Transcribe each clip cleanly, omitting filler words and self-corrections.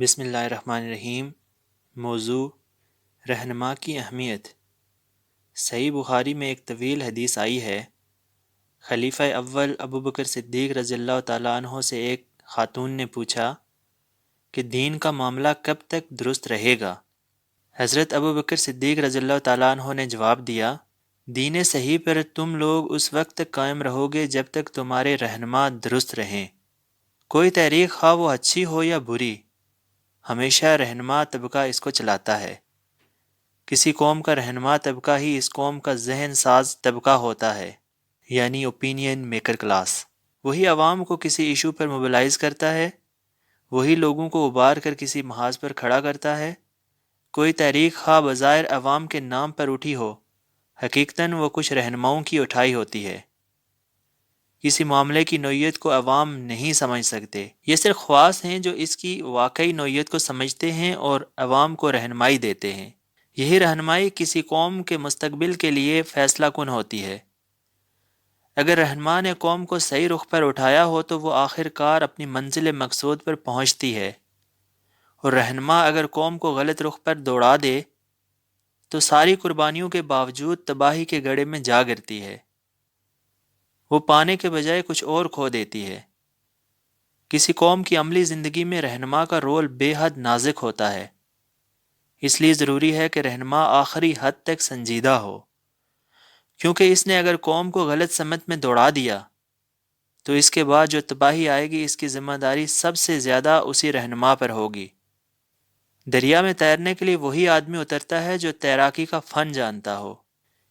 بسم اللہ الرحمن الرحیم۔ موضوع رہنما کی اہمیت۔ صحیح بخاری میں ایک طویل حدیث آئی ہے۔ خلیفہ اول ابوبکر صدیق رضی اللہ تعالیٰ عنہ سے ایک خاتون نے پوچھا کہ دین کا معاملہ کب تک درست رہے گا؟ حضرت ابوبکر صدیق رضی اللہ تعالیٰ عنہ نے جواب دیا، دین صحیح پر تم لوگ اس وقت تک قائم رہو گے جب تک تمہارے رہنما درست رہیں۔ کوئی تحریک خواہ وہ اچھی ہو یا بری، ہمیشہ رہنما طبقہ اس کو چلاتا ہے۔ کسی قوم کا رہنما طبقہ ہی اس قوم کا ذہن ساز طبقہ ہوتا ہے، یعنی اوپینین میکر کلاس۔ وہی عوام کو کسی ایشو پر موبلائز کرتا ہے، وہی لوگوں کو ابھار کر کسی محاذ پر کھڑا کرتا ہے۔ کوئی تحریک خواہ بظاہر عوام کے نام پر اٹھی ہو، حقیقتاً وہ کچھ رہنماؤں کی اٹھائی ہوتی ہے۔ کسی معاملے کی نوعیت کو عوام نہیں سمجھ سکتے، یہ صرف خواص ہیں جو اس کی واقعی نوعیت کو سمجھتے ہیں اور عوام کو رہنمائی دیتے ہیں۔ یہی رہنمائی کسی قوم کے مستقبل کے لیے فیصلہ کن ہوتی ہے۔ اگر رہنما نے قوم کو صحیح رخ پر اٹھایا ہو تو وہ آخر کار اپنی منزل مقصود پر پہنچتی ہے، اور رہنما اگر قوم کو غلط رخ پر دوڑا دے تو ساری قربانیوں کے باوجود تباہی کے گڑھے میں جا گرتی ہے۔ وہ پانے کے بجائے کچھ اور کھو دیتی ہے۔ کسی قوم کی عملی زندگی میں رہنما کا رول بے حد نازک ہوتا ہے، اس لیے ضروری ہے کہ رہنما آخری حد تک سنجیدہ ہو، کیونکہ اس نے اگر قوم کو غلط سمت میں دوڑا دیا تو اس کے بعد جو تباہی آئے گی اس کی ذمہ داری سب سے زیادہ اسی رہنما پر ہوگی۔ دریا میں تیرنے کے لیے وہی آدمی اترتا ہے جو تیراکی کا فن جانتا ہو۔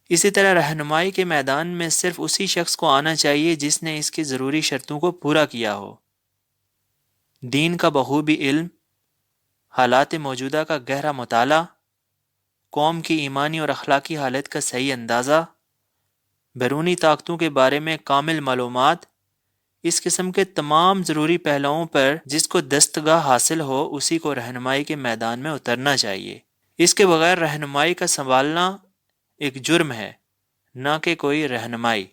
اسی طرح رہنمائی کے میدان میں صرف اسی شخص کو آنا چاہیے جس نے اس کی ضروری شرطوں کو پورا کیا ہو۔ دین کا بخوبی علم، حالات موجودہ کا گہرا مطالعہ، قوم کی ایمانی اور اخلاقی حالت کا صحیح اندازہ، بیرونی طاقتوں کے بارے میں کامل معلومات، اس قسم کے تمام ضروری پہلوؤں پر جس کو دستگاہ حاصل ہو اسی کو رہنمائی کے میدان میں اترنا چاہیے۔ اس کے بغیر رہنمائی کا سنبھالنا ایک جرم ہے، نہ کہ کوئی رہنمائی۔